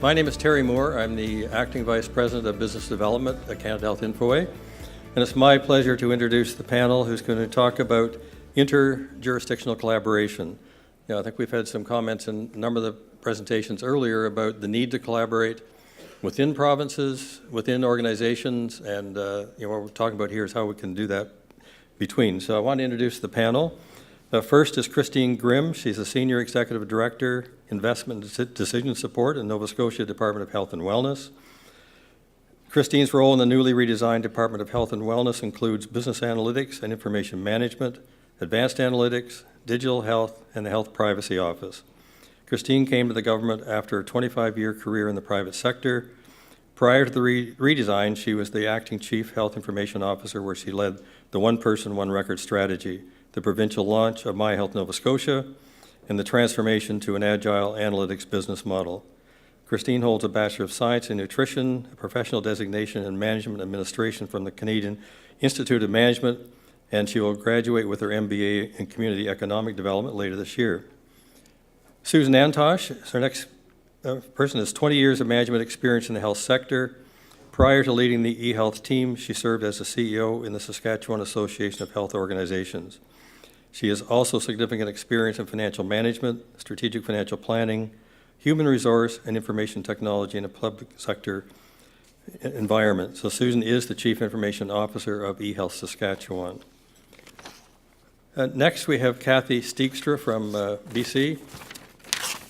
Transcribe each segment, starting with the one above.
My name is Terry Moore. I'm the Acting Vice President of Business Development at Canada Health Infoway. And it's my pleasure to introduce the panel who's going to talk about inter-jurisdictional collaboration. I think we've had some comments in a number of the presentations earlier about the need to collaborate within provinces, within organizations, and what we're talking about here is how we can do that between. So I want to introduce the panel. First is Christine Grimm. She's a Senior Executive Director, Investment and Decision Support in Nova Scotia Department of Health and Wellness. Christine's role in the newly redesigned Department of Health and Wellness includes business analytics and information management, advanced analytics, digital health, and the Health Privacy Office. Christine came to the government after a 25-year career in the private sector. Prior to the redesign, she was the Acting Chief Health Information Officer, where she led the One Person, One Record strategy, the provincial launch of My Health Nova Scotia, and the transformation to an agile analytics business model. Christine holds a Bachelor of Science in Nutrition, a professional designation in Management Administration from the Canadian Institute of Management, and she will graduate with her MBA in Community Economic Development later this year. Susan Antosh is our next person, has 20 years of management experience in the health sector. Prior to leading the eHealth team, she served as the CEO in the Saskatchewan Association of Health Organizations. She has also significant experience in financial management, strategic financial planning, human resource, and information technology in a public sector environment. So Susan is the Chief Information Officer of eHealth Saskatchewan. Next, we have Kathy Steegstra from BC.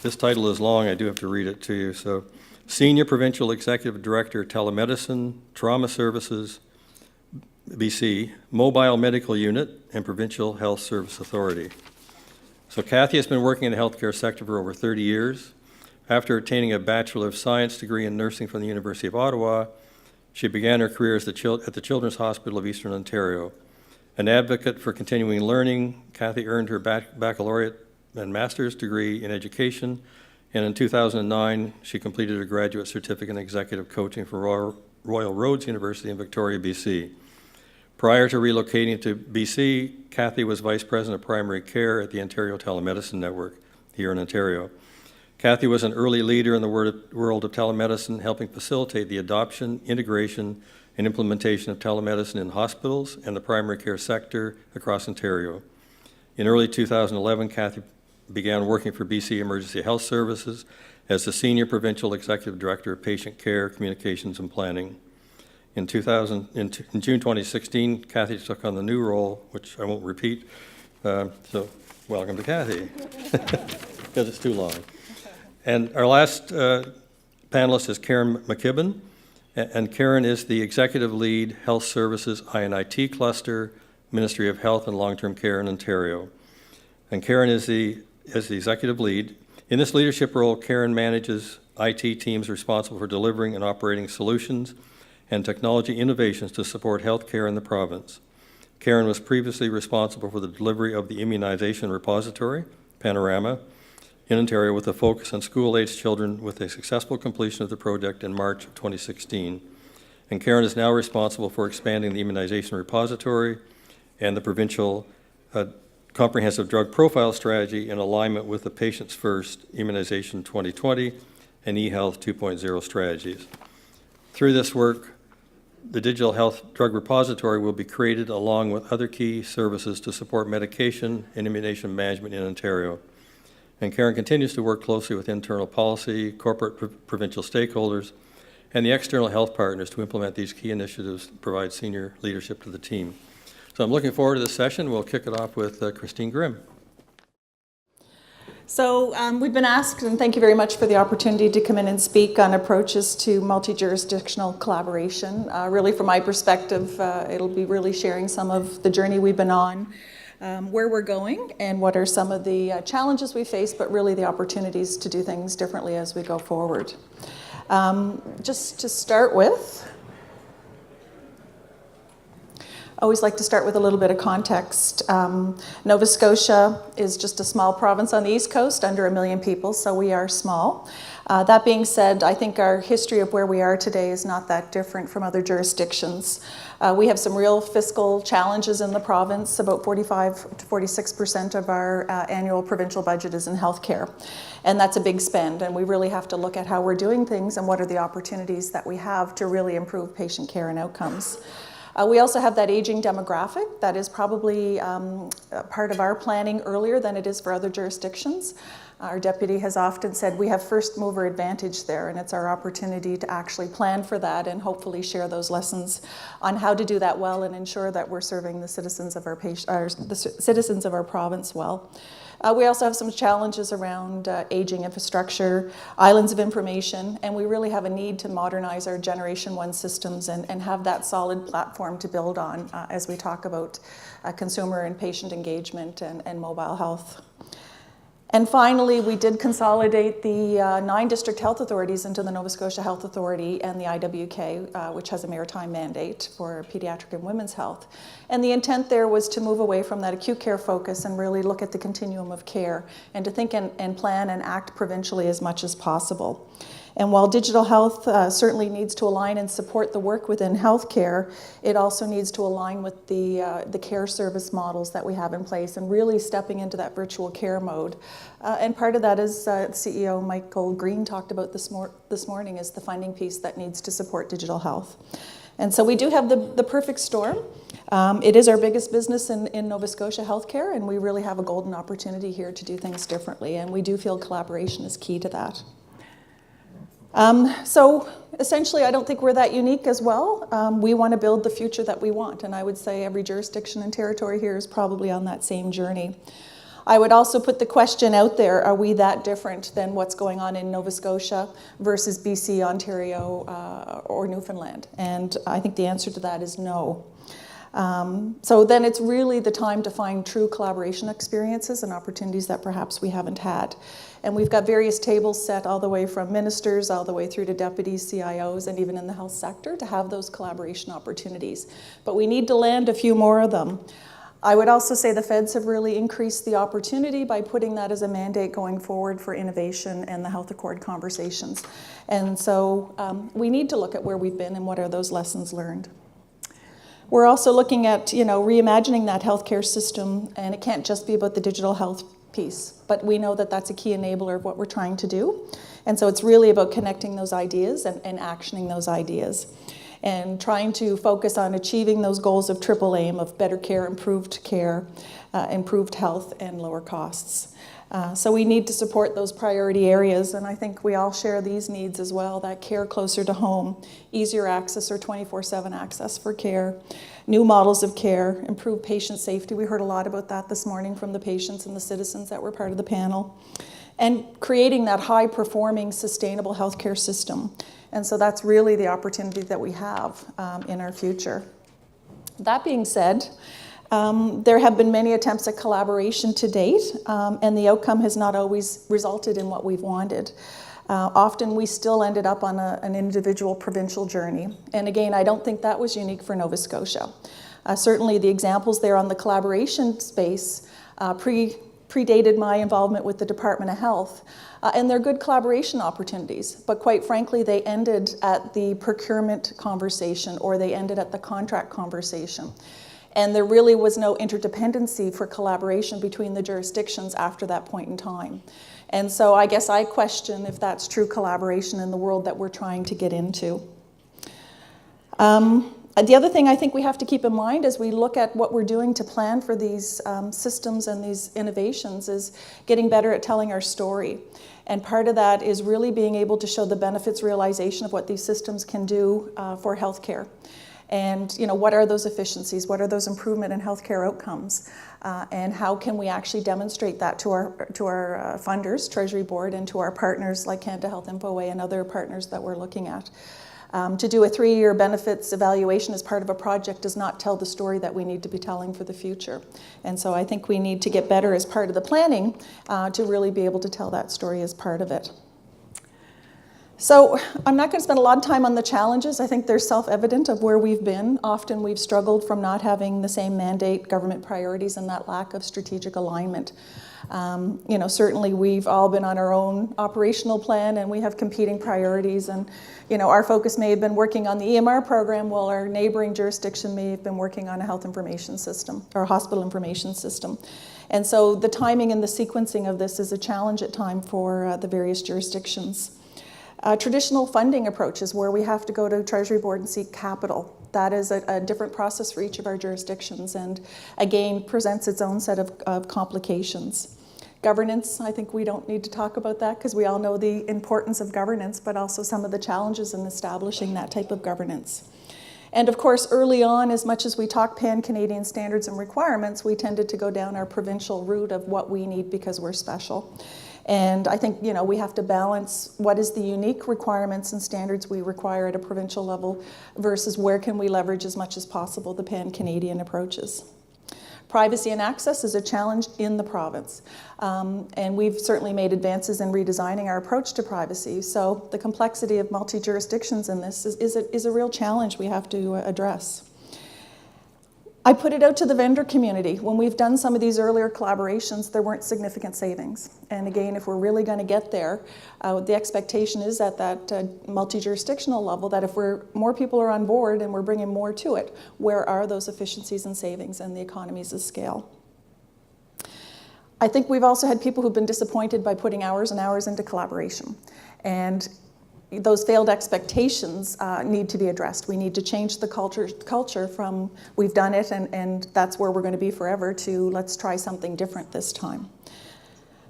This title is long. I do have to read it to you. So, Senior Provincial Executive Director, Telemedicine, Trauma Services, BC, Mobile Medical Unit, and Provincial Health Service Authority. So Kathy has been working in the healthcare sector for over 30 years. After attaining a Bachelor of Science degree in nursing from the University of Ottawa, she began her career at the Children's Hospital of Eastern Ontario. An advocate for continuing learning, Kathy earned her baccalaureate and master's degree in education, and in 2009, she completed a graduate certificate in executive coaching for Royal Roads University in Victoria, BC. Prior to relocating to BC, Kathy was Vice President of Primary Care at the Ontario Telemedicine Network here in Ontario. Kathy was an early leader in the world of telemedicine, helping facilitate the adoption, integration, and implementation of telemedicine in hospitals and the primary care sector across Ontario. In early 2011, Kathy began working for BC Emergency Health Services as the Senior Provincial Executive Director of Patient Care, Communications, and Planning. In June 2016, Kathy took on the new role, which I won't repeat. So welcome to Kathy, because it's too long. And our last panelist is Karen McKibbin. And Karen is the Executive Lead, Health Services I&IT Cluster, Ministry of Health and Long-Term Care in Ontario. And Karen is the Executive Lead. In this leadership role, Karen manages IT teams responsible for delivering and operating solutions and technology innovations to support healthcare in the province. Karen was previously responsible for the delivery of the Immunization Repository, Panorama, in Ontario, with a focus on school-aged children, with a successful completion of the project in March of 2016. And Karen is now responsible for expanding the Immunization Repository and the Provincial Comprehensive Drug Profile Strategy in alignment with the Patients First Immunization 2020 and eHealth 2.0 strategies. Through this work, the Digital Health Drug Repository will be created along with other key services to support medication and immunization management in Ontario. And Karen continues to work closely with internal policy, corporate provincial stakeholders, and the external health partners to implement these key initiatives and provide senior leadership to the team. So I'm looking forward to this session. We'll kick it off with Christine Grimm. So we've been asked, and thank you very much for the opportunity to come in and speak on approaches to multi-jurisdictional collaboration. Really, from my perspective, it'll be really sharing some of the journey we've been on, where we're going, and what are some of the challenges we face, but really the opportunities to do things differently as we go forward. Just to start with, always like to start with a little bit of context. Nova Scotia is just a small province on the East Coast, under 1 million people, so we are small. That being said, I think our history of where we are today is not that different from other jurisdictions. We have some real fiscal challenges in the province. About 45 to 46% of our annual provincial budget is in healthcare. And that's a big spend, and we really have to look at how we're doing things and what are the opportunities that we have to really improve patient care and outcomes. We also have that aging demographic that is probably part of our planning earlier than it is for other jurisdictions. Our deputy has often said we have first mover advantage there, and it's our opportunity to actually plan for that and hopefully share those lessons on how to do that well and ensure that we're serving the citizens of the citizens of our province well. We also have some challenges around aging infrastructure, islands of information, and we really have a need to modernize our Generation 1 systems and have that solid platform to build on as we talk about consumer and patient engagement and mobile health. And finally, we did consolidate the 9 district health authorities into the Nova Scotia Health Authority and the IWK, which has a maritime mandate for pediatric and women's health. And the intent there was to move away from that acute care focus and really look at the continuum of care and to think and plan and act provincially as much as possible. And while digital health certainly needs to align and support the work within healthcare, it also needs to align with the care service models that we have in place and really stepping into that virtual care mode. And part of that, as CEO Michael Green talked about this morning, is the funding piece that needs to support digital health. And so we do have the perfect storm. It is our biggest business in Nova Scotia healthcare, and we really have a golden opportunity here to do things differently, and we do feel collaboration is key to that. So essentially, I don't think we're that unique as well. We want to build the future that we want, and I would say every jurisdiction and territory here is probably on that same journey. I would also put the question out there, are we that different than what's going on in Nova Scotia versus BC, Ontario, or Newfoundland? And I think the answer to that is no. So then it's really the time to find true collaboration experiences and opportunities that perhaps we haven't had. And we've got various tables set all the way from ministers, all the way through to deputies, CIOs, and even in the health sector to have those collaboration opportunities. But we need to land a few more of them. I would also say the feds have really increased the opportunity by putting that as a mandate going forward for innovation and the health accord conversations. And so we need to look at where we've been and what are those lessons learned. We're also looking at, reimagining that healthcare system, and it can't just be about the digital health piece, but we know that that's a key enabler of what we're trying to do. And so it's really about connecting those ideas and actioning those ideas and trying to focus on achieving those goals of triple aim of better care, improved health, and lower costs. So we need to support those priority areas, and I think we all share these needs as well, that care closer to home, easier access or 24/7 access for care, new models of care, improved patient safety. We heard a lot about that this morning from the patients and the citizens that were part of the panel, and creating that high-performing, sustainable healthcare system. And so that's really the opportunity that we have in our future. That being said, there have been many attempts at collaboration to date, and the outcome has not always resulted in what we've wanted. Often we still ended up on an individual provincial journey. And again, I don't think that was unique for Nova Scotia. Certainly the examples there on the collaboration space predated my involvement with the Department of Health. And they're good collaboration opportunities, but quite frankly, they ended at the procurement conversation or they ended at the contract conversation. And there really was no interdependency for collaboration between the jurisdictions after that point in time. And so I guess I question if that's true collaboration in the world that we're trying to get into. The other thing I think we have to keep in mind as we look at what we're doing to plan for these systems and these innovations is getting better at telling our story. And part of that is really being able to show the benefits realization of what these systems can do for healthcare. And what are those efficiencies? What are those improvement in healthcare outcomes? And how can we actually demonstrate that to our funders, Treasury Board, and to our partners like Canada Health, Infoway, and other partners that we're looking at? To do a 3-year benefits evaluation as part of a project does not tell the story that we need to be telling for the future. And so I think we need to get better as part of the planning to really be able to tell that story as part of it. So I'm not going to spend a lot of time on the challenges. I think they're self-evident of where we've been. Often we've struggled from not having the same mandate, government priorities, and that lack of strategic alignment. Certainly we've all been on our own operational plan and we have competing priorities, and our focus may have been working on the EMR program while our neighboring jurisdiction may have been working on a health information system or hospital information system. And so the timing and the sequencing of this is a challenge at times for the various jurisdictions. Traditional funding approaches where we have to go to Treasury Board and seek capital. That is a different process for each of our jurisdictions and again presents its own set of complications. Governance, I think we don't need to talk about that because we all know the importance of governance, but also some of the challenges in establishing that type of governance. And of course, early on, as much as we talk pan-Canadian standards and requirements, we tended to go down our provincial route of what we need because we're special. And I think, we have to balance what is the unique requirements and standards we require at a provincial level versus where can we leverage as much as possible the pan-Canadian approaches. Privacy and access is a challenge in the province. And we've certainly made advances in redesigning our approach to privacy. So the complexity of multi-jurisdictions in this is a real challenge we have to address. I put it out to the vendor community. When we've done some of these earlier collaborations, there weren't significant savings. And again, if we're really going to get there, the expectation is at that multi-jurisdictional level that if more people are on board and we're bringing more to it, where are those efficiencies and savings and the economies of scale? I think we've also had people who've been disappointed by putting hours and hours into collaboration. And those failed expectations need to be addressed. We need to change the culture from we've done it and that's where we're going to be forever to let's try something different this time.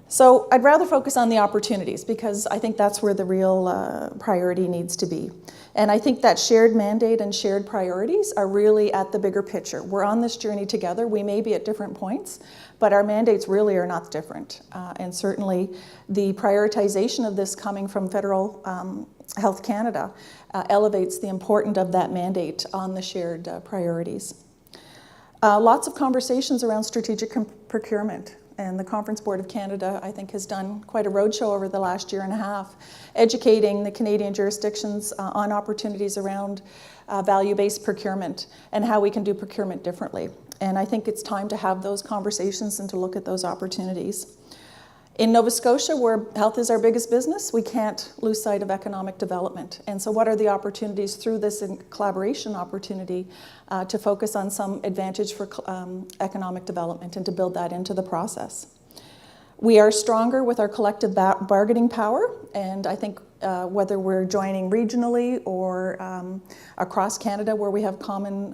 So I'd rather focus on the opportunities because I think that's where the real priority needs to be. And I think that shared mandate and shared priorities are really at the bigger picture. We're on this journey together. We may be at different points, but our mandates really are not different. And certainly the prioritization of this coming from Federal Health Canada elevates the importance of that mandate on the shared priorities. Lots of conversations around strategic procurement. And the Conference Board of Canada, I think, has done quite a roadshow over the last year and a half, educating the Canadian jurisdictions on opportunities around value-based procurement and how we can do procurement differently. And I think it's time to have those conversations and to look at those opportunities. In Nova Scotia, where health is our biggest business, we can't lose sight of economic development. And so what are the opportunities through this collaboration opportunity to focus on some advantage for economic development and to build that into the process? We are stronger with our collective bargaining power, and I think whether we're joining regionally or across Canada where we have common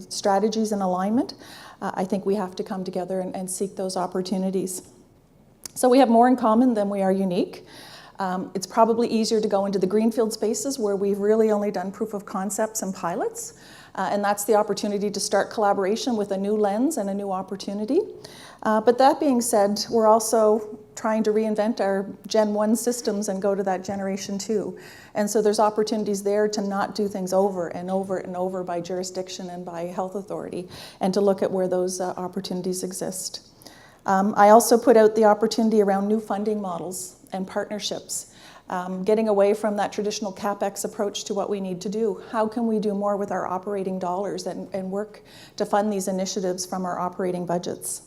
strategies and alignment, I think we have to come together and seek those opportunities. So we have more in common than we are unique. It's probably easier to go into the greenfield spaces where we've really only done proof of concepts and pilots. And that's the opportunity to start collaboration with a new lens and a new opportunity. But that being said, we're also trying to reinvent our Gen 1 systems and go to that Generation 2. And so there's opportunities there to not do things over and over and over by jurisdiction and by health authority, and to look at where those opportunities exist. I also put out the opportunity around new funding models and partnerships, getting away from that traditional CapEx approach to what we need to do. How can we do more with our operating dollars and work to fund these initiatives from our operating budgets?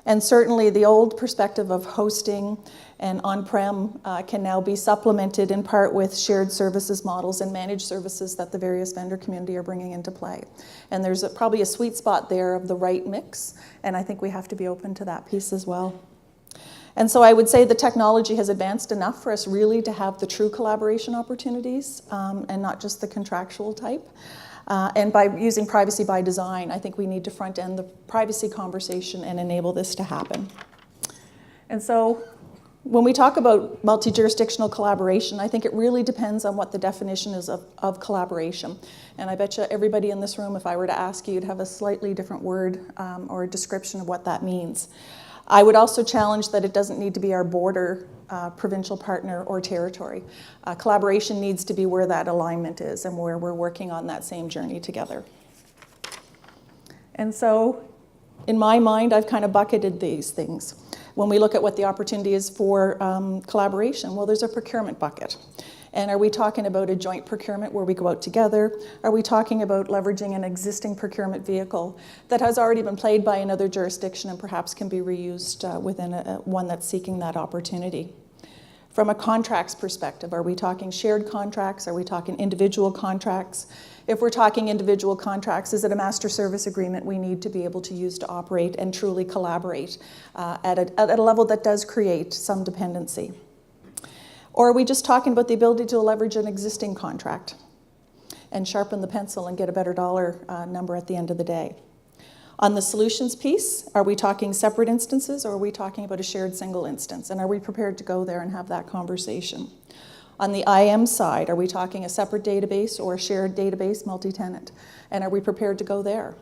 And certainly the old perspective of hosting and on-prem can now be supplemented in part with shared services models and managed services that the various vendor community are bringing into play. And there's probably a sweet spot there of the right mix, and I think we have to be open to that piece as well. And so I would say the technology has advanced enough for us really to have the true collaboration opportunities and not just the contractual type. And by using privacy by design, I think we need to front end the privacy conversation and enable this to happen. And so when we talk about multi-jurisdictional collaboration, I think it really depends on what the definition is of collaboration. And I bet you everybody in this room, if I were to ask you, you'd have a slightly different word or a description of what that means. I would also challenge that it doesn't need to be our border, provincial partner, or territory. Collaboration needs to be where that alignment is and where we're working on that same journey together. And so, in my mind, I've kind of bucketed these things. When we look at what the opportunity is for collaboration, well, there's a procurement bucket. And are we talking about a joint procurement where we go out together? Are we talking about leveraging an existing procurement vehicle that has already been played by another jurisdiction and perhaps can be reused within one that's seeking that opportunity? From a contracts perspective, are we talking shared contracts? Are we talking individual contracts? If we're talking individual contracts, is it a master service agreement we need to be able to use to operate and truly collaborate at a level that does create some dependency? Or are we just talking about the ability to leverage an existing contract and sharpen the pencil and get a better dollar number at the end of the day? On the solutions piece, are we talking separate instances or are we talking about a shared single instance? And are we prepared to go there and have that conversation? On the IM side, are we talking a separate database or a shared database, multi-tenant? And are we prepared to go there?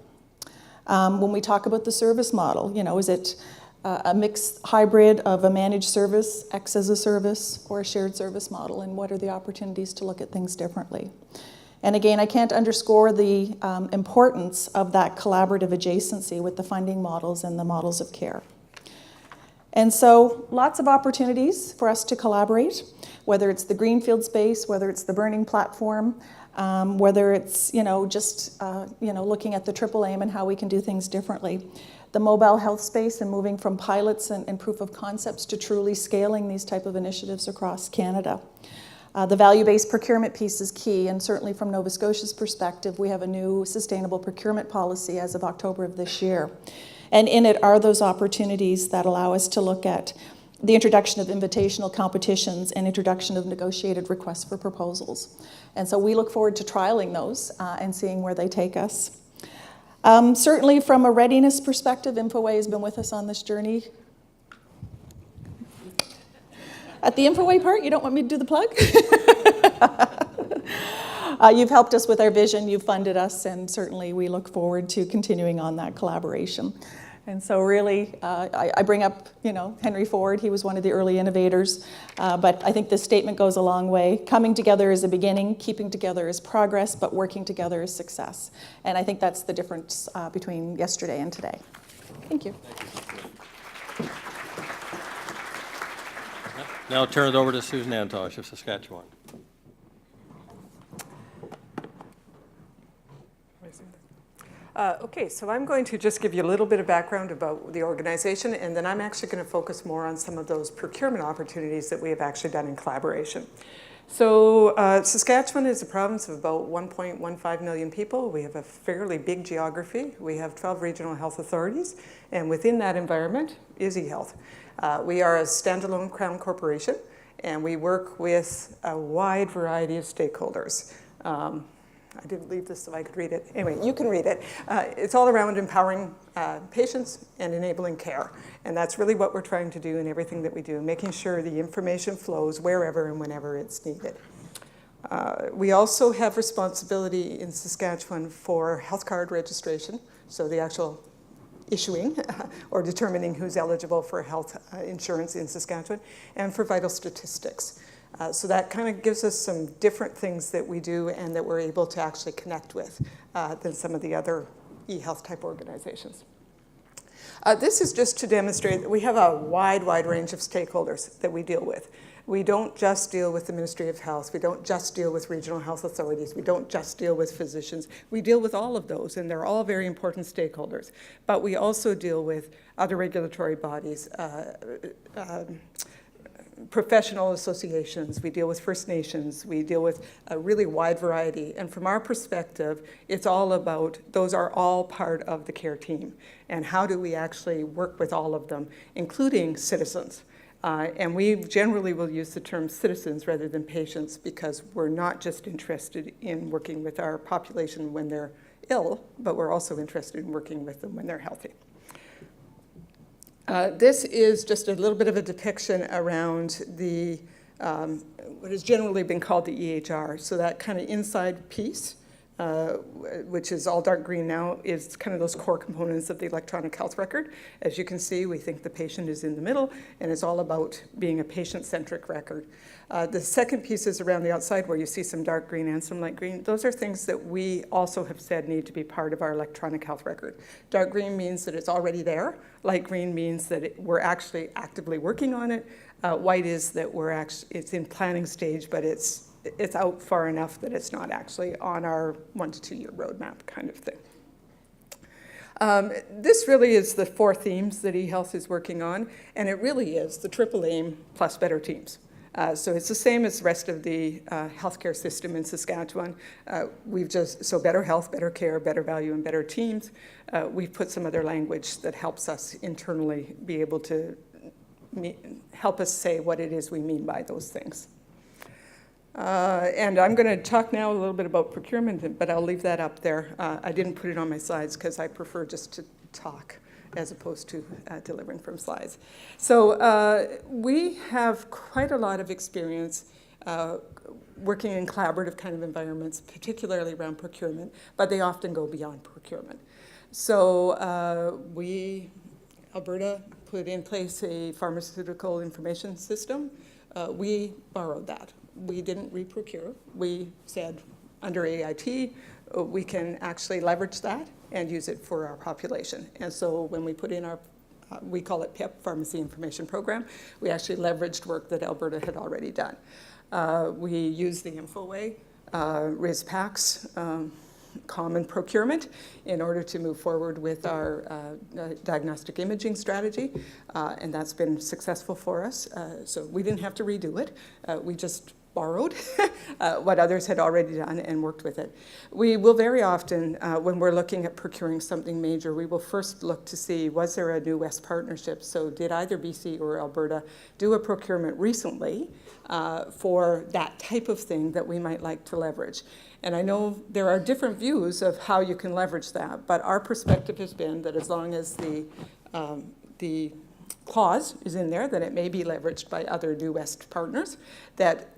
When we talk about the service model, is it a mixed hybrid of a managed service, X as a service, or a shared service model, and what are the opportunities to look at things differently? And again, I can't underscore the importance of that collaborative adjacency with the funding models and the models of care. And so lots of opportunities for us to collaborate, whether it's the greenfield space, whether it's the burning platform, whether it's looking at the triple aim and how we can do things differently. The mobile health space and moving from pilots and proof of concepts to truly scaling these type of initiatives across Canada. The value-based procurement piece is key, and certainly from Nova Scotia's perspective, we have a new sustainable procurement policy as of October of this year. And in it are those opportunities that allow us to look at the introduction of invitational competitions and introduction of negotiated requests for proposals. And so we look forward to trialing those and seeing where they take us. Certainly from a readiness perspective, Infoway has been with us on this journey. At the Infoway part, you don't want me to do the plug? You've helped us with our vision, you've funded us, and certainly we look forward to continuing on that collaboration. And so really, I bring up, Henry Ford, he was one of the early innovators, but I think this statement goes a long way. Coming together is a beginning, keeping together is progress, but working together is success. And I think that's the difference between yesterday and today. Thank you. Now I'll turn it over to Susan Antosh of Saskatchewan. Okay, so I'm going to just give you a little bit of background about the organization, and then I'm actually going to focus more on some of those procurement opportunities that we have actually done in collaboration. So Saskatchewan is a province of about 1.15 million people. We have a fairly big geography. We have 12 regional health authorities, and within that environment is eHealth. We are a standalone Crown corporation, and we work with a wide variety of stakeholders. I didn't leave this so I could read it. Anyway, you can read it. It's all around empowering patients and enabling care. And that's really what we're trying to do in everything that we do, making sure the information flows wherever and whenever it's needed. We also have responsibility in Saskatchewan for health card registration, so the actual issuing or determining who's eligible for health insurance in Saskatchewan, and for vital statistics. So that kind of gives us some different things that we do and that we're able to actually connect with than some of the other eHealth type organizations. This is just to demonstrate that we have a wide range of stakeholders that we deal with. We don't just deal with the Ministry of Health. We don't just deal with regional health authorities. We don't just deal with physicians. We deal with all of those, and they're all very important stakeholders. But we also deal with other regulatory bodies, professional associations, we deal with First Nations, we deal with a really wide variety. And from our perspective, it's all about, those are all part of the care team. And how do we actually work with all of them, including citizens? And we generally will use the term citizens rather than patients, because we're not just interested in working with our population when they're ill, but we're also interested in working with them when they're healthy. This is just a little bit of a depiction around the what has generally been called the EHR. So that kind of inside piece which is all dark green now, is kind of those core components of the electronic health record. As you can see, we think the patient is in the middle, and it's all about being a patient-centric record. The second piece is around the outside where you see some dark green and some light green. Those are things that we also have said need to be part of our electronic health record. Dark green means that it's already there. Light green means that we're actually actively working on it. White is that it's in planning stage, but it's out far enough that it's not actually on our 1 to 2 year roadmap kind of thing. This really is the 4 themes that eHealth is working on, and it really is the triple aim plus better teams. So it's the same as the rest of the healthcare system in Saskatchewan. So better health, better care, better value, and better teams. We've put some other language that helps us internally be able to help us say what it is we mean by those things. And I'm going to talk now a little bit about procurement, but I'll leave that up there. I didn't put it on my slides because I prefer just to talk as opposed to delivering from slides. So we have quite a lot of experience working in collaborative kind of environments, particularly around procurement, but they often go beyond procurement. So Alberta put in place a pharmaceutical information system. We borrowed that. We didn't reprocure. We said under I&IT, we can actually leverage that and use it for our population. And so when we put in our, we call it PIP, Pharmacy Information Program, we actually leveraged work that Alberta had already done. We used the Infoway, RIS-PACS, common procurement in order to move forward with our diagnostic imaging strategy, and that's been successful for us. So we didn't have to redo it. We just borrowed what others had already done and worked with it. We will very often, when we're looking at procuring something major, we will first look to see, was there a New West partnership? So did either BC or Alberta do a procurement recently for that type of thing that we might like to leverage? And I know there are different views of how you can leverage that, but our perspective has been that as long as the clause is in there, that it may be leveraged by other New West partners, that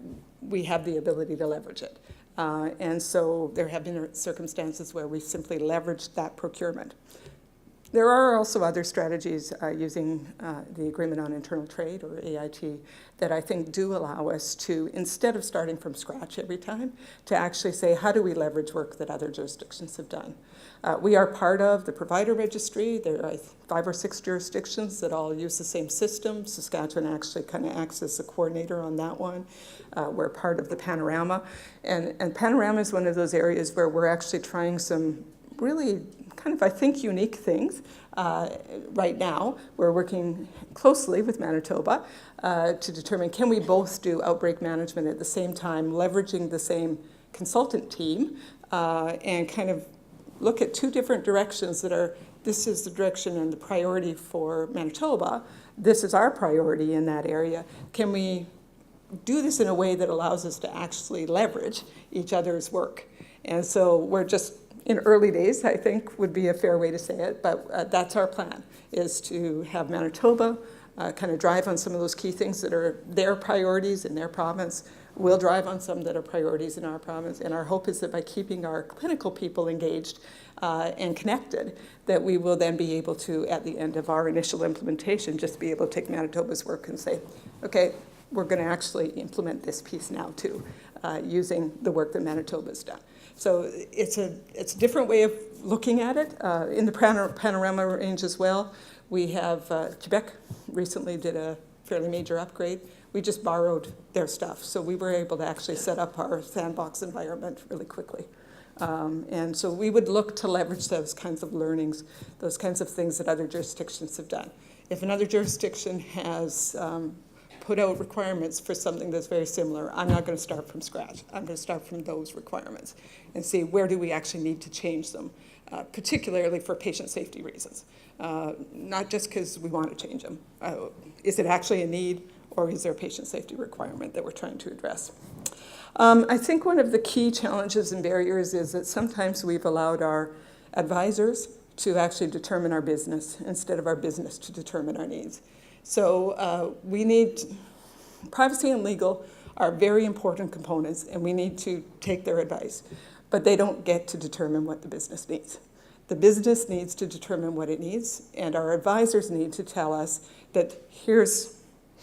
we have the ability to leverage it. And so there have been circumstances where we simply leveraged that procurement. There are also other strategies using the Agreement on Internal Trade, or I&IT, that I think do allow us to, instead of starting from scratch every time, to actually say, how do we leverage work that other jurisdictions have done? We are part of the provider registry. There are 5 or 6 jurisdictions that all use the same system. Saskatchewan actually kind of acts as the coordinator on that one. We're part of the Panorama. And Panorama is one of those areas where we're actually trying some really kind of, I think, unique things right now. We're working closely with Manitoba to determine, can we both do outbreak management at the same time, leveraging the same consultant team, and kind of look at 2 different directions that are, this is the direction and the priority for Manitoba, this is our priority in that area. Can we do this in a way that allows us to actually leverage each other's work? And so we're just in early days, I think, would be a fair way to say it, but that's our plan, is to have Manitoba kind of drive on some of those key things that are their priorities in their province. We'll drive on some that are priorities in our province, and our hope is that by keeping our clinical people engaged and connected, that we will then be able to, at the end of our initial implementation, just be able to take Manitoba's work and say, okay, we're going to actually implement this piece now too, using the work that Manitoba's done. So it's a different way of looking at it. In the Panorama range as well, we have Quebec recently did a fairly major upgrade. We just borrowed their stuff, so we were able to actually set up our sandbox environment really quickly. And so we would look to leverage those kinds of learnings, those kinds of things that other jurisdictions have done. If another jurisdiction has put out requirements for something that's very similar, I'm not going to start from scratch. I'm going to start from those requirements and see where do we actually need to change them, particularly for patient safety reasons. Not just because we want to change them. Is it actually a need, or is there a patient safety requirement that we're trying to address? I think one of the key challenges and barriers is that sometimes we've allowed our advisors to actually determine our business instead of our business to determine our needs. So we need, privacy and legal are very important components, and we need to take their advice. but they don't get to determine what the business needs. The business needs to determine what it needs, and our advisors need to tell us that here's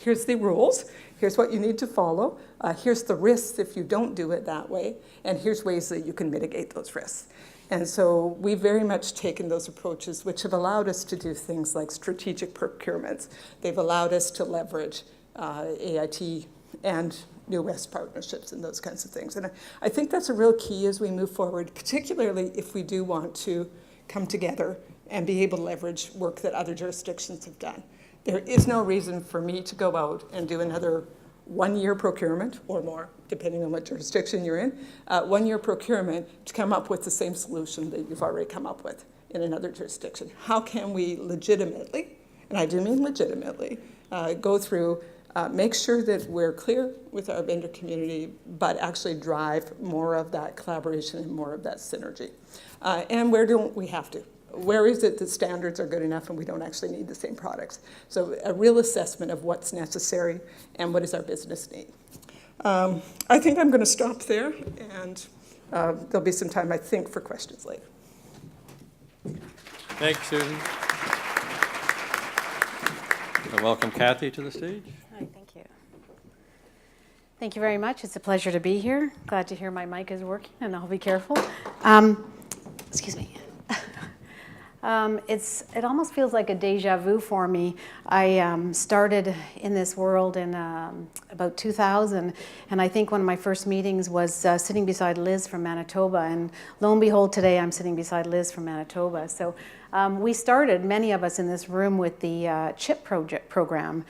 the rules, here's what you need to follow, here's the risks if you don't do it that way, and here's ways that you can mitigate those risks. And so we've very much taken those approaches, which have allowed us to do things like strategic procurements. They've allowed us to leverage I&IT and New West partnerships and those kinds of things. And I think that's a real key as we move forward, particularly if we do want to come together and be able to leverage work that other jurisdictions have done. There is no reason for me to go out and do another 1-year procurement or more, depending on what jurisdiction you're in, 1-year procurement to come up with the same solution that you've already come up with in another jurisdiction. How can we legitimately, and I do mean legitimately, go through, make sure that we're clear with our vendor community, but actually drive more of that collaboration and more of that synergy. And where don't we have to? Where is it that standards are good enough and we don't actually need the same products? So a real assessment of what's necessary and what does our business need. I think I'm going to stop there, and there'll be some time, I think, for questions later. Thanks, Susan. And welcome Kathy to the stage. Hi, thank you. Thank you very much. It's a pleasure to be here. Glad to hear my mic is working, and I'll be careful. Excuse me. It almost feels like a deja vu for me. I started in this world in about 2000, and I think one of my first meetings was sitting beside Liz from Manitoba, and lo and behold, today I'm sitting beside Liz from Manitoba. So we started, many of us in this room, with the CHIP program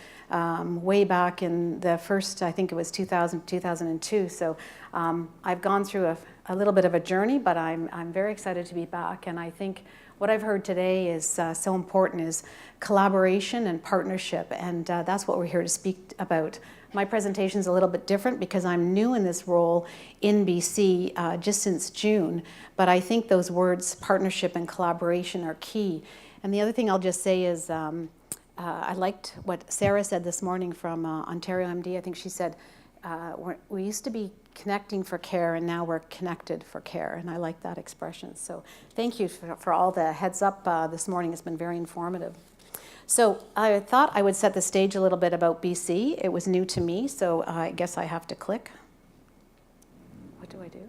way back in the first, I think it was 2000, 2002. So I've gone through a little bit of a journey, but I'm very excited to be back, and I think what I've heard today is so important is collaboration and partnership, and that's what we're here to speak about. My presentation is a little bit different because I'm new in this role in BC just since June, but I think those words, partnership and collaboration, are key. And the other thing I'll just say is I liked what Sarah said this morning from Ontario MD. I think she said, we used to be connecting for care, and now we're connected for care, and I like that expression. So thank you for all the heads up this morning. It's been very informative. So I thought I would set the stage a little bit about BC. It was new to me, so I guess I have to click. What do I do?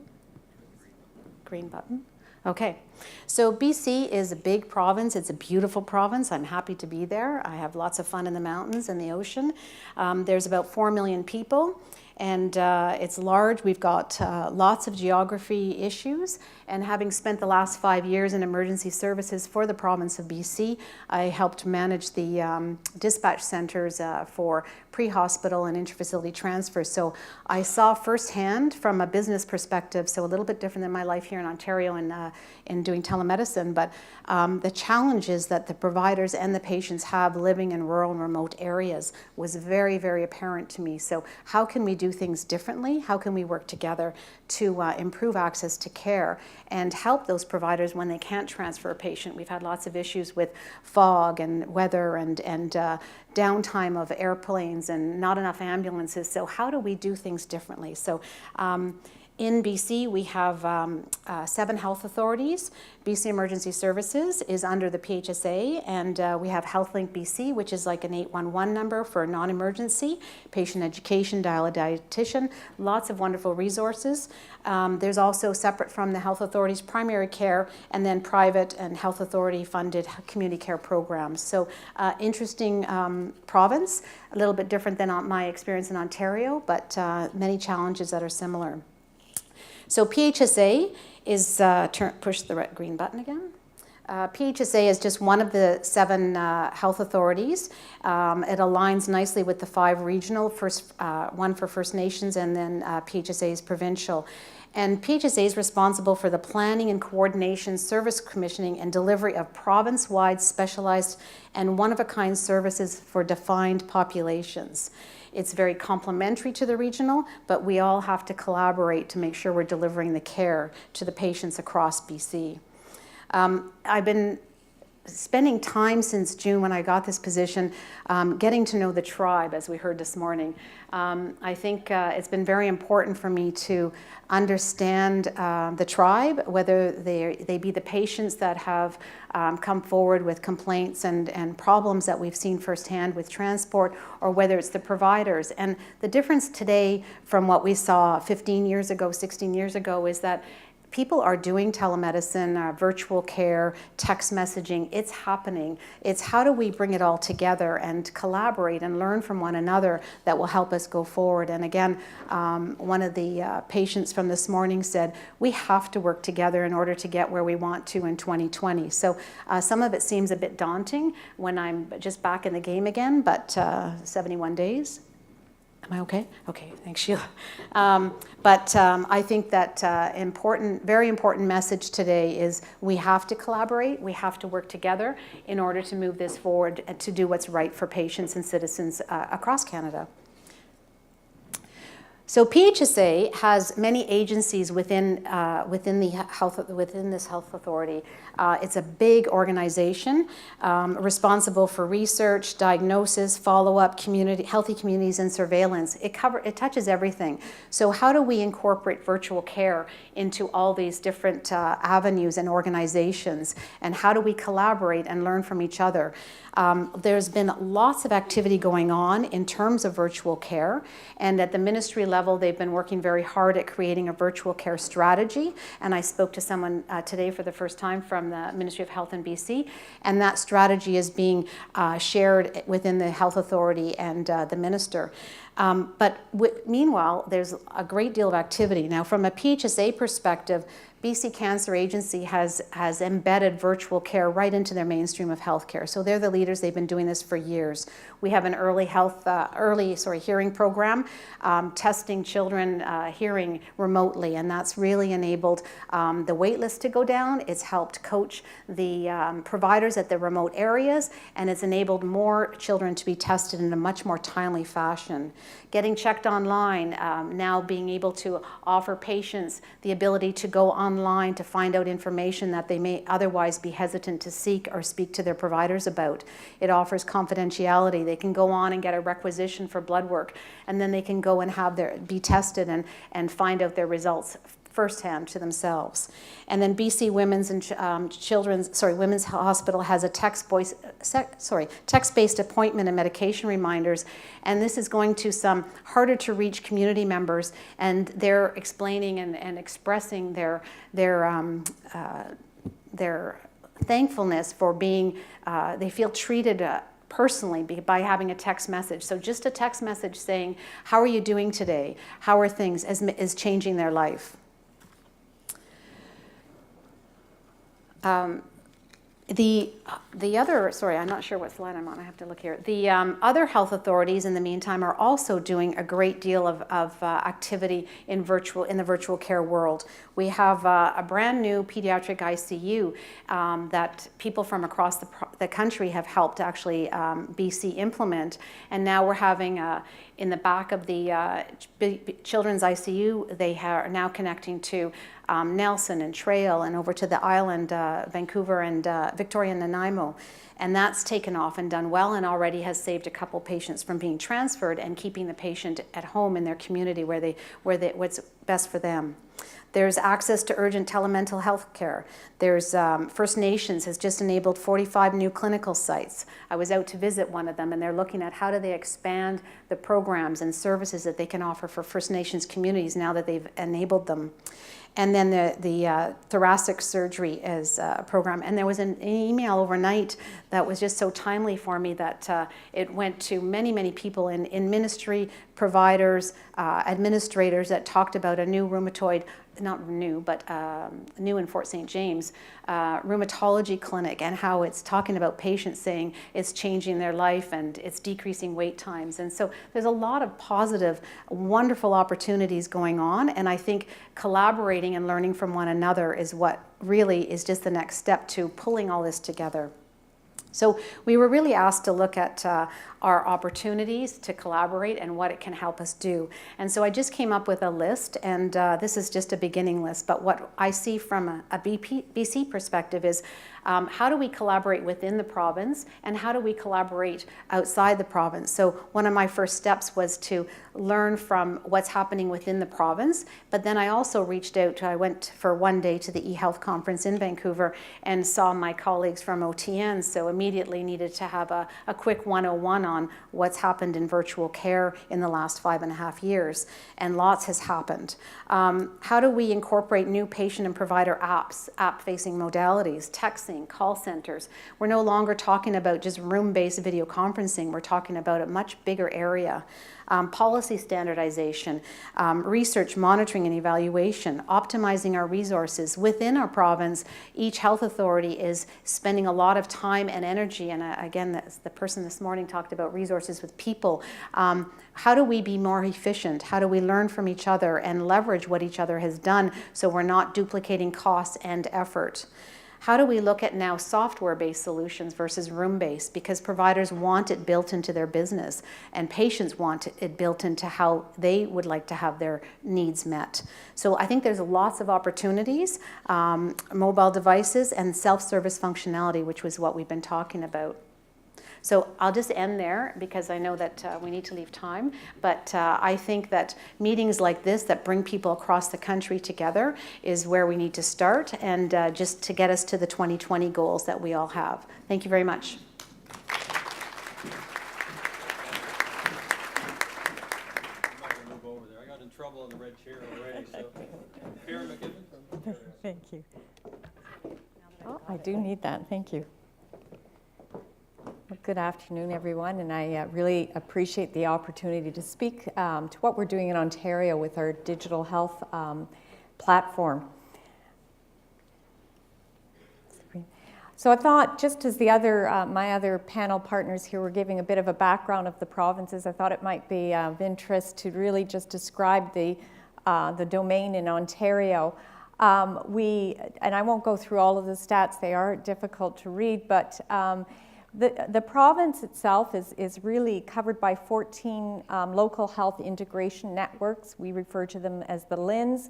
Green button. Okay, so BC is a big province. It's a beautiful province. I'm happy to be there. I have lots of fun in the mountains and the ocean. There's about 4 million people, and it's large. We've got lots of geography issues, and having spent the last 5 years in emergency services for the province of BC, I helped manage the dispatch centers for pre-hospital and inter-facility transfers. So I saw firsthand from a business perspective, so a little bit different than my life here in Ontario in doing telemedicine, but the challenges that the providers and the patients have living in rural and remote areas was very, very apparent to me. So how can we do things differently? How can we work together to improve access to care and help those providers when they can't transfer a patient? We've had lots of issues with fog and weather and downtime of airplanes and not enough ambulances. So how do we do things differently? So in BC, we have 7 health authorities. BC Emergency Services is under the PHSA, and we have HealthLink BC, which is like an 811 number for non-emergency, patient education, dial a dietitian, lots of wonderful resources. There's also, separate from the health authorities, primary care, and then private and health authority funded community care programs. So interesting province, a little bit different than my experience in Ontario, but many challenges that are similar. So PHSA is, push the red green button again. PHSA is just one of the 7 health authorities. It aligns nicely with the 5 regional, one for First Nations, and then PHSA is provincial. And PHSA is responsible for the planning and coordination, service commissioning, and delivery of province-wide specialized and one-of-a-kind services for defined populations. It's very complementary to the regional, but we all have to collaborate to make sure we're delivering the care to the patients across BC. I've been spending time since June when I got this position, getting to know the tribe, as we heard this morning. I think it's been very important for me to understand the tribe, whether they be the patients that have come forward with complaints and problems that we've seen firsthand with transport, or whether it's the providers. And the difference today from what we saw 15 years ago, 16 years ago, is that people are doing telemedicine, virtual care, text messaging. It's happening. It's how do we bring it all together and collaborate and learn from one another that will help us go forward. And again, one of the patients from this morning said, we have to work together in order to get where we want to in 2020. So some of it seems a bit daunting when I'm just back in the game again, but 71 days. Am I okay? Okay, thanks, Sheila. But I think that very important message today is we have to collaborate, we have to work together in order to move this forward and to do what's right for patients and citizens across Canada. So PHSA has many agencies within this health authority. It's a big organization responsible for research, diagnosis, follow-up, healthy communities, and surveillance. It touches everything. So how do we incorporate virtual care into all these different avenues and organizations? And how do we collaborate and learn from each other? There's been lots of activity going on in terms of virtual care, and at the ministry level they've been working very hard at creating a virtual care strategy, and I spoke to someone today for the first time from the Ministry of Health in BC, and that strategy is being shared within the Health Authority and the Minister. But meanwhile, there's a great deal of activity. Now, from a PHSA perspective, BC Cancer Agency has embedded virtual care right into their mainstream of healthcare. So they're the leaders. They've been doing this for years. We have an early hearing program, testing children hearing remotely, and that's really enabled the wait list to go down. It's helped coach the providers at the remote areas, and it's enabled more children to be tested in a much more timely fashion. Getting checked online, now being able to offer patients the ability to go online to find out information that they may otherwise be hesitant to seek or speak to their providers about. It offers confidentiality. They can go on and get a requisition for blood work, and then they can go and be tested and find out their results firsthand to themselves. And then BC Women's and Women's Hospital has a text-based appointment and medication reminders, and this is going to some harder to reach community members, and they're explaining and expressing their thankfulness for being, they feel treated personally by having a text message. So just a text message saying, how are you doing today? How are things, is changing their life. The other, sorry, I'm not sure what slide I'm on, I have to look here. The other health authorities in the meantime are also doing a great deal of activity in the virtual care world. We have a brand new pediatric ICU that people from across the country have helped actually BC implement, and now we're having in the back of the children's ICU, they are now connecting to Nelson and Trail and over to the island, Vancouver and Victoria and Nanaimo. And that's taken off and done well and already has saved a couple patients from being transferred and keeping the patient at home in their community where what's best for them. There's access to urgent telemental health care. There's First Nations has just enabled 45 new clinical sites. I was out to visit one of them, and they're looking at how do they expand the programs and services that they can offer for First Nations communities now that they've enabled them. And then the thoracic surgery is a program. And there was an email overnight that was just so timely for me that it went to many, many people in ministry, providers, administrators that talked about a new rheumatoid, not new, but new in Fort St. James, rheumatology clinic, and how it's talking about patients saying it's changing their life and it's decreasing wait times. And so there's a lot of positive, wonderful opportunities going on, and I think collaborating and learning from one another is what really is just the next step to pulling all this together. So we were really asked to look at our opportunities to collaborate and what it can help us do. And so I just came up with a list, and this is just a beginning list, but what I see from a BC perspective is how do we collaborate within the province, and how do we collaborate outside the province? So one of my first steps was to learn from what's happening within the province, but then I also reached out, I went for one day to the eHealth conference in Vancouver and saw my colleagues from OTN, so immediately needed to have a quick 101 on what's happened in virtual care in the last 5.5 years, and lots has happened. How do we incorporate new patient and provider apps, app-facing modalities, texting, call centers? We're no longer talking about just room-based video conferencing, we're talking about a much bigger area. Policy standardization, research, monitoring, and evaluation, optimizing our resources within our province. Each health authority is spending a lot of time and energy, and again, the person this morning talked about resources with people. How do we be more efficient? How do we learn from each other and leverage what each other has done so we're not duplicating costs and effort? How do we look at now software-based solutions versus room-based? Because providers want it built into their business, and patients want it built into how they would like to have their needs met. So I think there's lots of opportunities, mobile devices and self-service functionality, which was what we've been talking about. So I'll just end there because I know that we need to leave time, but I think that meetings like this that bring people across the country together is where we need to start, and just to get us to the 2020 goals that we all have. Thank you very much. Move over there. I got in trouble in the red chair already, so. McKibbin. Thank you. Oh, I do need that. Thank you. Well, good afternoon, everyone, and I really appreciate the opportunity to speak to what we're doing in Ontario with our digital health platform. So I thought, just as the other, my other panel partners here were giving a bit of a background of the provinces, I thought it might be of interest to really just describe the domain in Ontario. And I won't go through all of the stats, they are difficult to read, but the province itself is really covered by 14 local health integration networks. We refer to them as the LINs,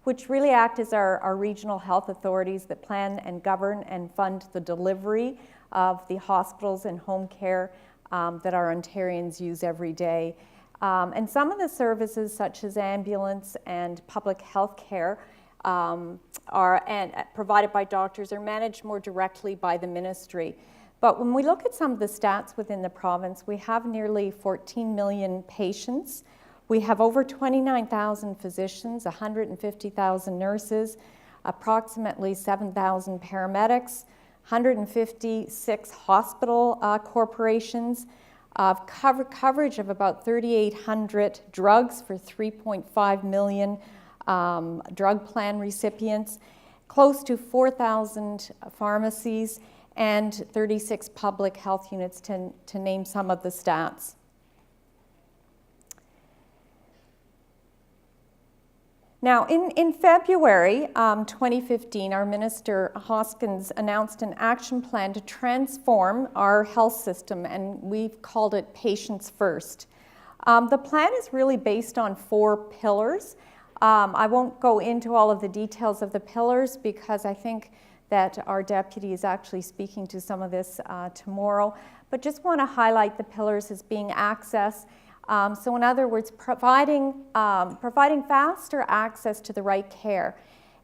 which really act as our regional health authorities that plan and govern and fund the delivery of the hospitals and home care that our Ontarians use every day. And some of the services, such as ambulance and public health care, are provided by doctors, are managed more directly by the ministry. But when we look at some of the stats within the province, we have nearly 14 million patients. We have over 29,000 physicians, 150,000 nurses, approximately 7,000 paramedics, 156 hospital corporations, coverage of about 3,800 drugs for 3.5 million drug plan recipients, close to 4,000 pharmacies, and 36 public health units, to name some of the stats. Now, in February 2015, our Minister Hoskins announced an action plan to transform our health system, and we've called it Patients First. The plan is really based on 4 pillars. I won't go into all of the details of the pillars because I think that our deputy is actually speaking to some of this tomorrow, but just want to highlight the pillars as being access. So in other words, providing faster access to the right care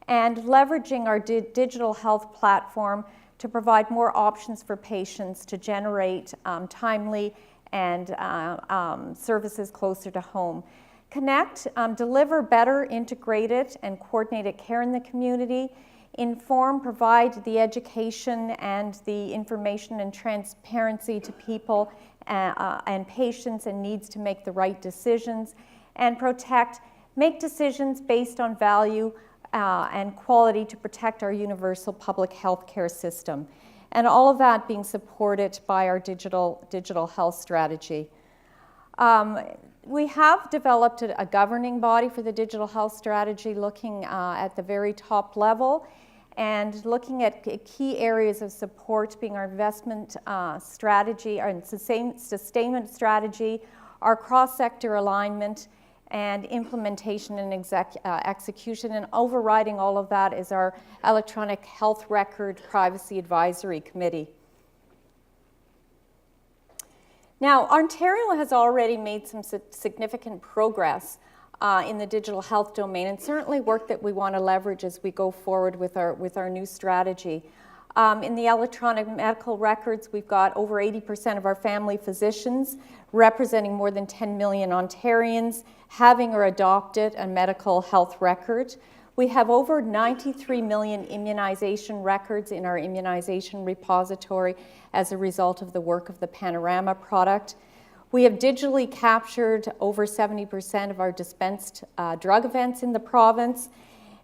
and leveraging our digital health platform to provide more options for patients to generate timely and services closer to home. Connect, deliver better integrated and coordinated care in the community. Inform, provide the education and the information and transparency to people and patients and needs to make the right decisions. And protect, make decisions based on value and quality to protect our universal public health care system. And all of that being supported by our digital health strategy. We have developed a governing body for the digital health strategy looking at the very top level. and looking at key areas of support being our investment strategy, our sustainment strategy, our cross-sector alignment, and implementation and execution. And overriding all of that is our Electronic Health Record Privacy Advisory Committee. Now, Ontario has already made some significant progress in the digital health domain, and certainly work that we want to leverage as we go forward with our new strategy. In the electronic medical records, we've got over 80% of our family physicians, representing more than 10 million Ontarians, having or adopted a medical health record. We have over 93 million immunization records in our immunization repository as a result of the work of the Panorama product. We have digitally captured over 70% of our dispensed drug events in the province.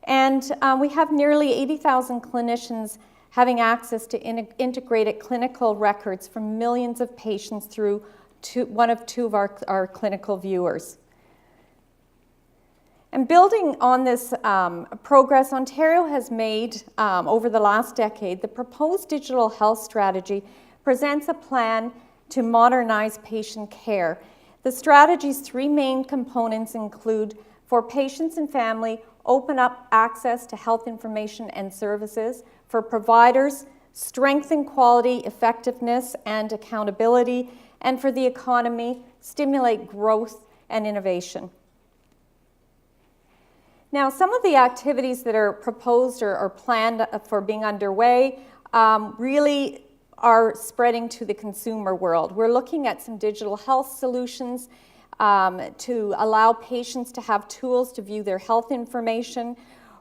And we have nearly 80,000 clinicians having access to integrated clinical records from millions of patients through one of two of our clinical viewers. And building on this progress Ontario has made over the last decade, the proposed digital health strategy presents a plan to modernize patient care. The strategy's three main components include, for patients and family, open up access to health information and services. For providers, strengthen quality, effectiveness, and accountability. And for the economy, stimulate growth and innovation. Now, some of the activities that are proposed or planned for being underway really are spreading to the consumer world. We're looking at some digital health solutions to allow patients to have tools to view their health information.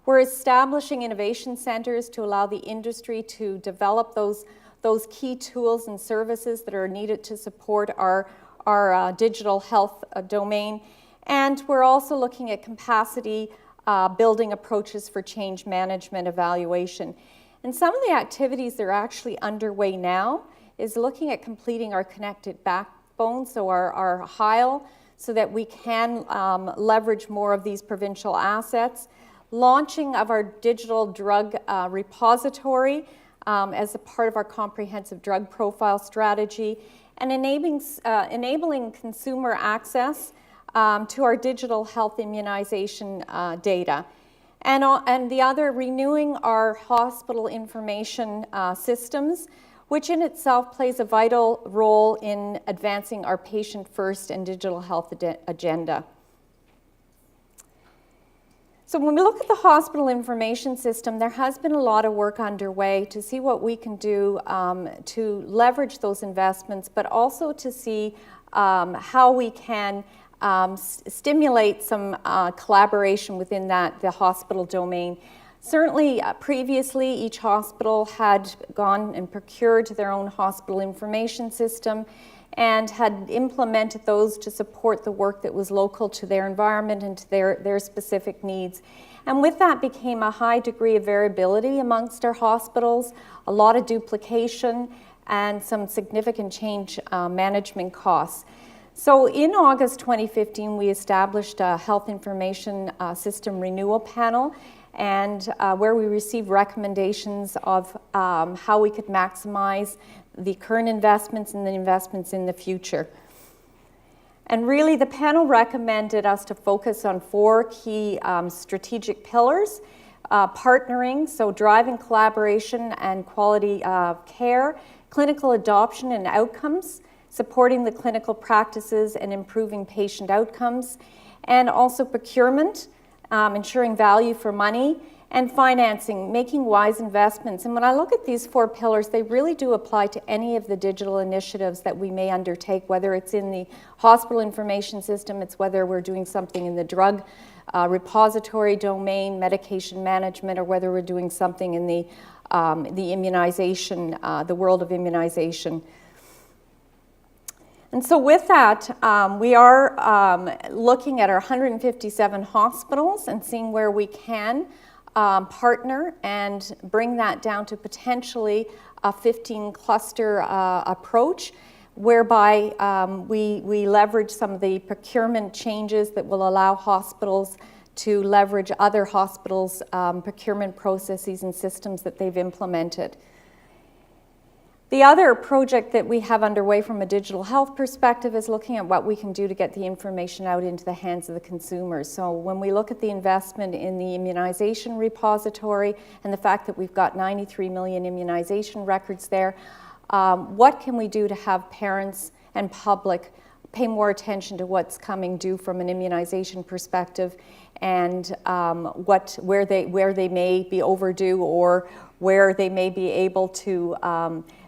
We're establishing innovation centers to allow the industry to develop those key tools and services that are needed to support our digital health domain. And we're also looking at capacity building approaches for change management evaluation. And some of the activities that are actually underway now is looking at completing our connected backbone, so our HILE, so that we can leverage more of these provincial assets. Launching of our digital drug repository as a part of our comprehensive drug profile strategy, and enabling consumer access to our digital health immunization data. And the other, renewing our hospital information systems, which in itself plays a vital role in advancing our patient-first and digital health agenda. So when we look at the hospital information system, there has been a lot of work underway to see what we can do to leverage those investments, but also to see how we can stimulate some collaboration within the hospital domain. Certainly, previously, each hospital had gone and procured their own hospital information system and had implemented those to support the work that was local to their environment and to their specific needs. And with that became a high degree of variability amongst our hospitals, a lot of duplication, and some significant change management costs. So in August 2015, we established a health information system renewal panel, and where we received recommendations of how we could maximize the current investments and the investments in the future. And really, the panel recommended us to focus on four key strategic pillars: partnering, so driving collaboration and quality care; clinical adoption and outcomes, supporting the clinical practices and improving patient outcomes; and also procurement, ensuring value for money; and financing, making wise investments. And when I look at these four pillars, they really do apply to any of the digital initiatives that we may undertake, whether it's in the hospital information system, it's whether we're doing something in the drug repository domain, medication management, or whether we're doing something in the immunization, the world of immunization. And so with that, we are looking at our 157 hospitals and seeing where we can partner and bring that down to potentially a 15 cluster approach, whereby we leverage some of the procurement changes that will allow hospitals to leverage other hospitals' procurement processes and systems that they've implemented. The other project that we have underway from a digital health perspective is looking at what we can do to get the information out into the hands of the consumers. So when we look at the investment in the immunization repository and the fact that we've got 93 million immunization records there, what can we do to have parents and public pay more attention to what's coming due from an immunization perspective, and where they may be overdue or where they may be able to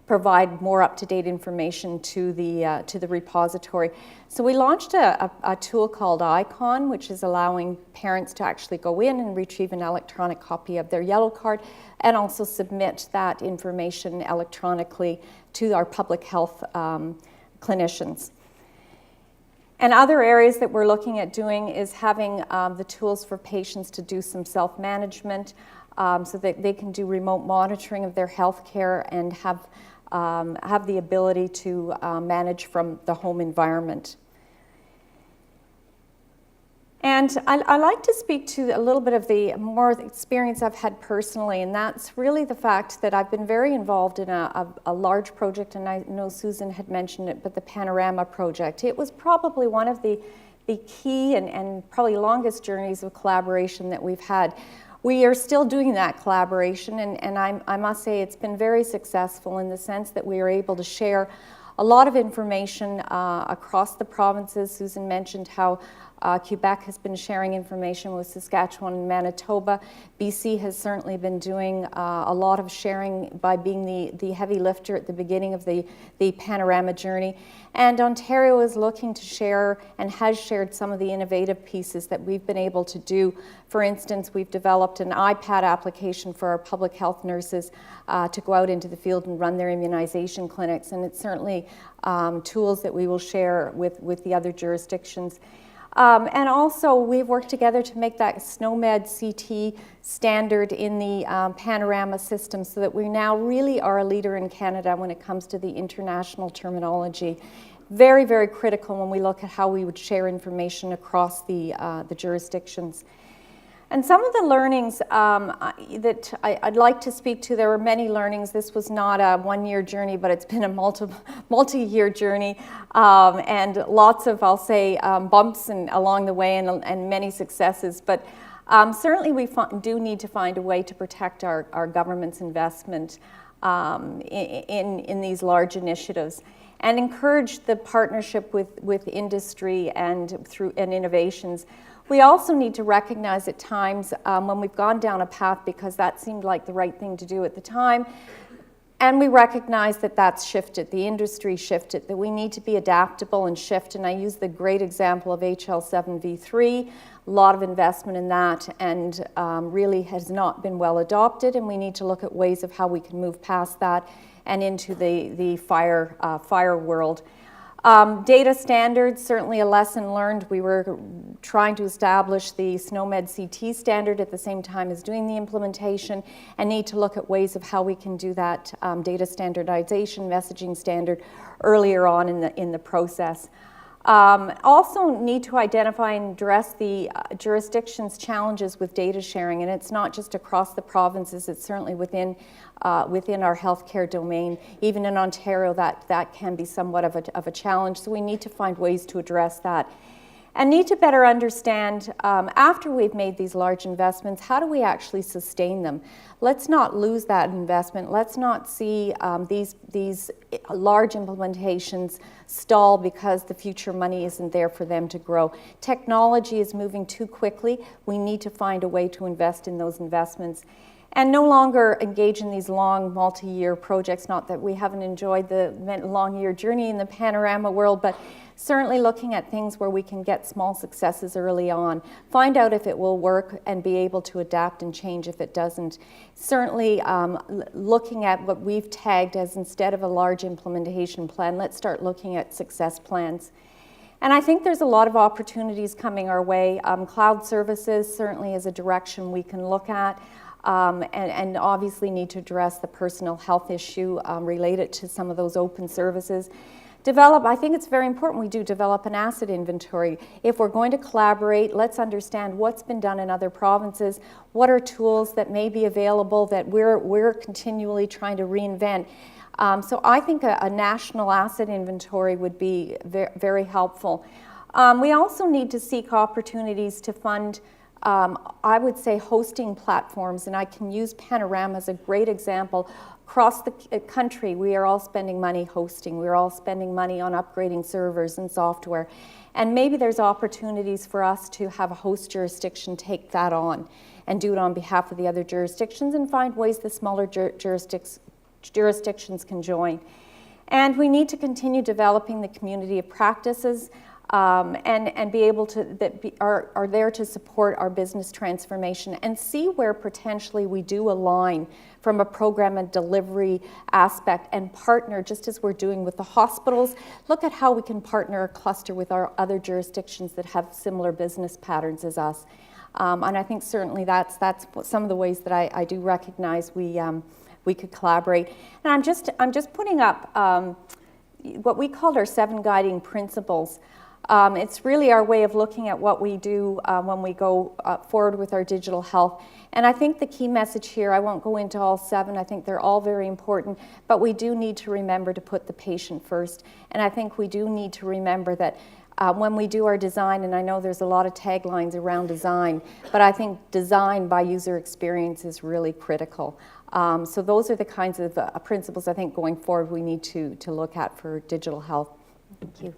provide more up-to-date information to the repository. So we launched a tool called Icon, which is allowing parents to actually go in and retrieve an electronic copy of their yellow card and also submit that information electronically to our public health clinicians. And other areas that we're looking at doing is having the tools for patients to do some self-management so that they can do remote monitoring of their health care and have the ability to manage from the home environment. And I like to speak to a little bit of the more experience I've had personally, and that's really the fact that I've been very involved in a large project, and I know Susan had mentioned it, but the Panorama project. It was probably one of the key and probably longest journeys of collaboration that we've had. We are still doing that collaboration, and I must say it's been very successful in the sense that we are able to share a lot of information across the provinces. Susan mentioned how Quebec has been sharing information with Saskatchewan and Manitoba. BC has certainly been doing a lot of sharing by being the heavy lifter at the beginning of the Panorama journey. And Ontario is looking to share and has shared some of the innovative pieces that we've been able to do. For instance, we've developed an iPad application for our public health nurses to go out into the field and run their immunization clinics. And it's certainly tools that we will share with the other jurisdictions. And also, we've worked together to make that SNOMED CT standard in the Panorama system so that we now really are a leader in Canada when it comes to the international terminology. Very, very critical when we look at how we would share information across the jurisdictions. And some of the learnings that I'd like to speak to, there were many learnings. This was not a one-year journey, but it's been a multi-year journey, and lots of, I'll say, bumps along the way and many successes. But certainly we do need to find a way to protect our government's investment in these large initiatives and encourage the partnership with industry and through innovations. We also need to recognize at times when we've gone down a path because that seemed like the right thing to do at the time, and we recognize that that's shifted, the industry shifted, that we need to be adaptable and shift. And I use the great example of HL7V3, a lot of investment in that, and really has not been well adopted, and we need to look at ways of how we can move past that and into the fire world. Data standards, certainly a lesson learned. We were trying to establish the SNOMED CT standard at the same time as doing the implementation, and need to look at ways of how we can do that data standardization, messaging standard earlier on in the process. Also need to identify and address the jurisdiction's challenges with data sharing, and it's not just across the provinces, it's certainly within our healthcare domain. Even in Ontario, that can be somewhat of a challenge, so we need to find ways to address that. And need to better understand, after we've made these large investments, how do we actually sustain them? Let's not lose that investment. Let's not see these large implementations stall because the future money isn't there for them to grow. Technology is moving too quickly. We need to find a way to invest in those investments and no longer engage in these long multi-year projects. Not that we haven't enjoyed the long-year journey in the Panorama world, but certainly looking at things where we can get small successes early on, find out if it will work and be able to adapt and change if it doesn't. Certainly looking at what we've tagged as, instead of a large implementation plan, let's start looking at success plans. And I think there's a lot of opportunities coming our way. Cloud services certainly is a direction we can look at. And obviously need to address the personal health issue related to some of those open services. I think it's very important we do develop an asset inventory. If we're going to collaborate, let's understand what's been done in other provinces, what are tools that may be available that we're continually trying to reinvent. So I think a national asset inventory would be very helpful. We also need to seek opportunities to fund, I would say, hosting platforms, and I can use Panorama as a great example. Across the country, we are all spending money hosting. We're all spending money on upgrading servers and software. And maybe there's opportunities for us to have a host jurisdiction take that on and do it on behalf of the other jurisdictions and find ways the smaller jurisdictions can join. And we need to continue developing the community of practices and be able to, are there to support our business transformation and see where potentially we do align from a program and delivery aspect and partner, just as we're doing with the hospitals. Look at how we can partner or cluster with our other jurisdictions that have similar business patterns as us. And I think certainly that's some of the ways that I do recognize we could collaborate. And I'm just putting up what we called our 7 guiding principles. It's really our way of looking at what we do when we go forward with our digital health. And I think the key message here, I won't go into all 7, I think they're all very important, but we do need to remember to put the patient first. And I think we do need to remember that when we do our design, and I know there's a lot of taglines around design, but I think design by user experience is really critical. So those are the kinds of principles I think going forward we need to look at for digital health. Thank you.